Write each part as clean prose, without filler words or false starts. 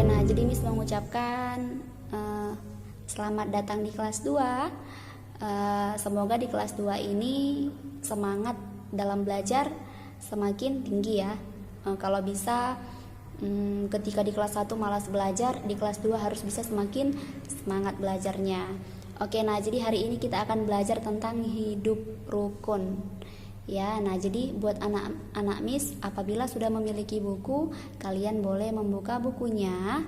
nah jadi Miss mengucapkan selamat datang di kelas 2. Semoga di kelas 2 ini semangat dalam belajar semakin tinggi ya. Kalau bisa ketika di kelas 1 malas belajar, di kelas 2 harus bisa semakin semangat belajarnya. Oke, nah jadi hari ini kita akan belajar tentang hidup rukun. Ya, nah jadi buat anak-anak Miss, apabila sudah memiliki buku, kalian boleh membuka bukunya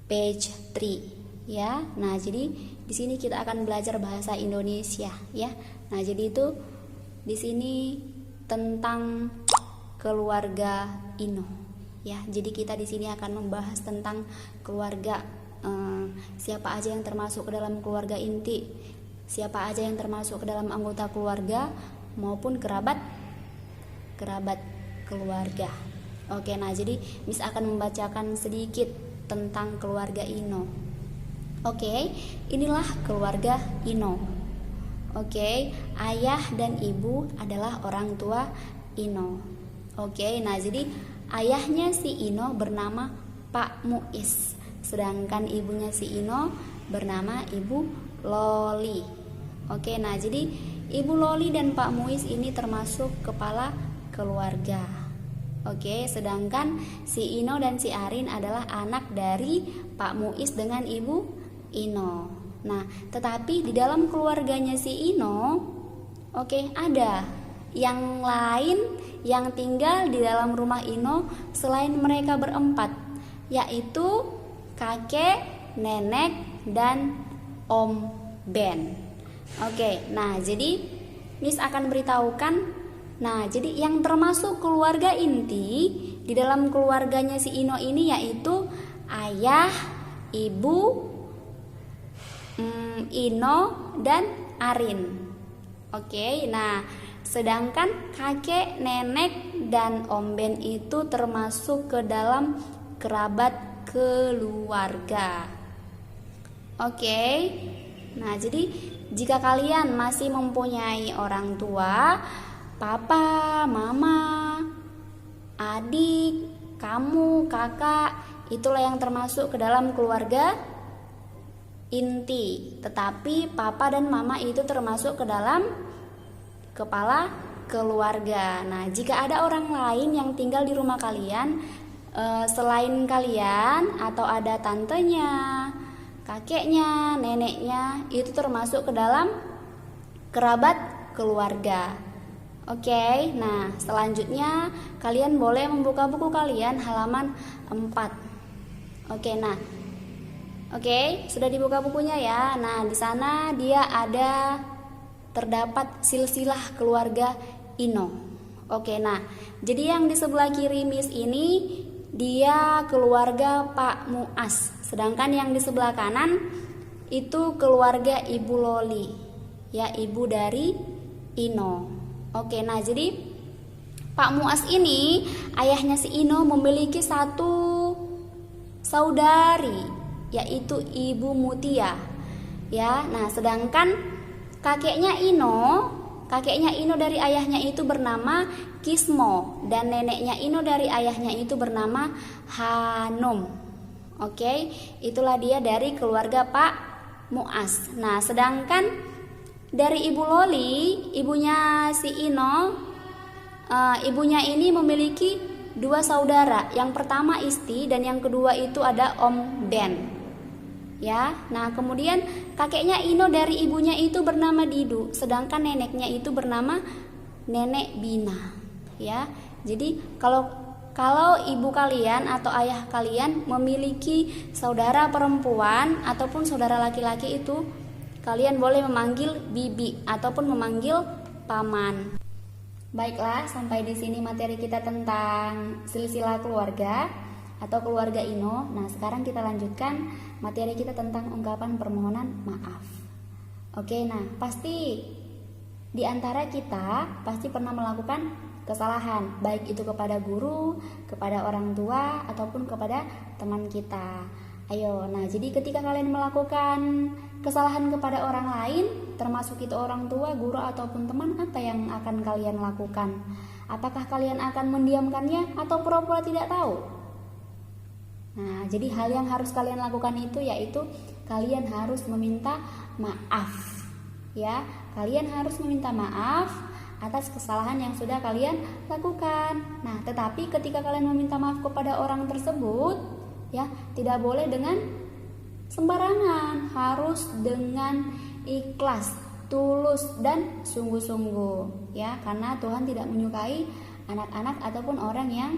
page 3 ya. Nah, jadi di sini kita akan belajar bahasa Indonesia ya. Nah, jadi itu di sini tentang keluarga Ino ya. Jadi kita di sini akan membahas tentang keluarga, siapa aja yang termasuk ke dalam keluarga inti, siapa aja yang termasuk ke dalam anggota keluarga maupun kerabat keluarga. Oke, nah jadi Miss akan membacakan sedikit tentang keluarga Ino. Oke, inilah keluarga Ino. Oke, ayah dan ibu adalah orang tua Ino. Oke, nah jadi ayahnya si Ino bernama Pak Muiz, sedangkan ibunya si Ino bernama Ibu Loli. Oke, nah jadi Ibu Loli dan Pak Muiz ini termasuk kepala keluarga. Oke, sedangkan si Ino dan si Arin adalah anak dari Pak Muiz dengan Ibu Ino. Nah, tetapi di dalam keluarganya si Ino, oke, ada yang lain yang tinggal di dalam rumah Ino selain mereka berempat, yaitu kakek, nenek, dan Om Ben. Oke, nah jadi Miss akan beritahukan. Nah, jadi yang termasuk keluarga inti di dalam keluarganya si Ino ini yaitu ayah, ibu, Ino, dan Arin. Oke, nah sedangkan kakek, nenek, dan Om Ben itu termasuk ke dalam kerabat keluarga. Oke, nah jadi jika kalian masih mempunyai orang tua, papa, mama, adik, kamu, kakak, itulah yang termasuk ke dalam keluarga inti. Tetapi papa dan mama itu termasuk ke dalam kepala keluarga. Nah, jika ada orang lain yang tinggal di rumah kalian selain kalian, atau ada tantenya, kakeknya, neneknya, itu termasuk ke dalam kerabat keluarga. Oke, nah selanjutnya kalian boleh membuka buku kalian halaman 4. Oke, nah sudah dibuka bukunya ya. Nah, di sana dia ada terdapat silsilah keluarga Ino. Oke, nah jadi yang di sebelah kiri Miss ini dia keluarga Pak Muas, sedangkan yang di sebelah kanan itu keluarga Ibu Loli, ya, ibu dari Ino. Oke, nah jadi Pak Muas ini ayahnya si Ino memiliki satu saudari, yaitu Ibu Mutia, ya. Nah, sedangkan kakeknya Ino dari ayahnya itu bernama Kismo, dan neneknya Ino dari ayahnya itu bernama Hanum. Oke, itulah dia dari keluarga Pak Muas. Nah, sedangkan dari Ibu Loli, ibunya si Ino, ibunya ini memiliki 2 saudara. Yang pertama Isti dan yang kedua itu ada Om Ben. Ya, nah kemudian kakeknya Ino dari ibunya itu bernama Didu, sedangkan neneknya itu bernama Nenek Bina. Ya, jadi kalau ibu kalian atau ayah kalian memiliki saudara perempuan ataupun saudara laki-laki itu, kalian boleh memanggil bibi ataupun memanggil paman. Baiklah, sampai di sini materi kita tentang silsilah keluarga atau keluarga Ino. Nah, sekarang kita lanjutkan materi kita tentang ungkapan permohonan maaf. Oke, nah pasti di antara kita pasti pernah melakukan kesalahan, baik itu kepada guru, kepada orang tua, ataupun kepada teman kita. Ayo, nah jadi ketika kalian melakukan kesalahan kepada orang lain, termasuk itu orang tua, guru, ataupun teman, apa yang akan kalian lakukan? Apakah kalian akan mendiamkannya atau pura-pura tidak tahu? Nah, jadi hal yang harus kalian lakukan itu yaitu kalian harus meminta maaf. Ya, kalian harus meminta maaf atas kesalahan yang sudah kalian lakukan. Nah, tetapi ketika kalian meminta maaf kepada orang tersebut, ya, tidak boleh dengan sembarangan, harus dengan ikhlas, tulus dan sungguh-sungguh, ya, karena Tuhan tidak menyukai anak-anak ataupun orang yang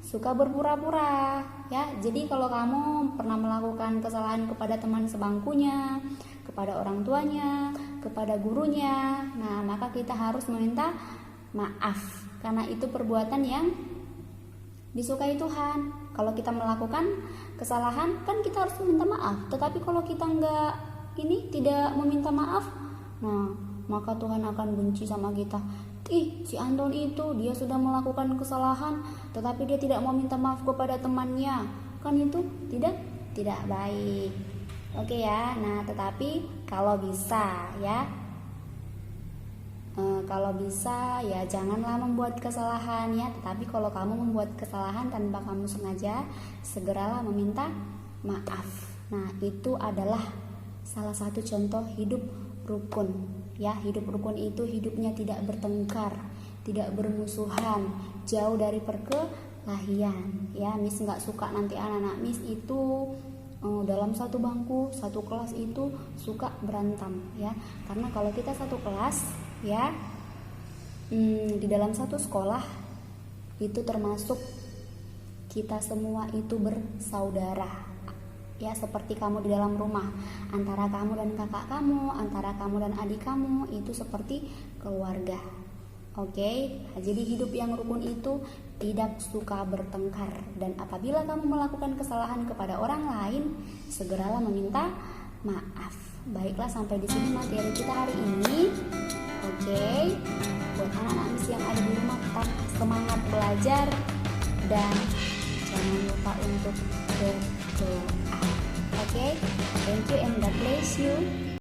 suka berpura-pura, ya. Jadi kalau kamu pernah melakukan kesalahan kepada teman sebangkunya, kepada orang tuanya, kepada gurunya, nah maka kita harus meminta maaf karena itu perbuatan yang disukai Tuhan. Kalau kita melakukan kesalahan kan kita harus meminta maaf, tetapi kalau kita tidak meminta maaf, nah maka Tuhan akan benci sama kita. Si Anton itu dia sudah melakukan kesalahan tetapi dia tidak mau minta maaf kepada temannya, kan itu tidak baik. Oke ya. Nah, tetapi kalau bisa ya janganlah membuat kesalahan ya. Tetapi kalau kamu membuat kesalahan tanpa kamu sengaja, segeralah meminta maaf. Nah, itu adalah salah satu contoh hidup rukun ya. Hidup rukun itu hidupnya tidak bertengkar, tidak bermusuhan, jauh dari perkelahian ya. Miss nggak suka nanti anak-anak Miss itu dalam satu bangku, satu kelas itu suka berantem ya. Karena kalau kita satu kelas ya, di dalam satu sekolah itu termasuk kita semua itu bersaudara ya, seperti kamu di dalam rumah, antara kamu dan kakak kamu, antara kamu dan adik kamu itu seperti keluarga. Oke, jadi hidup yang rukun itu tidak suka bertengkar, dan apabila kamu melakukan kesalahan kepada orang lain, segeralah meminta maaf. Baiklah, sampai di sini materi kita hari ini. Oke, buat anak-anak Miss yang ada di rumah, tetap semangat belajar dan jangan lupa untuk berdoa. Oke, thank you and God bless you.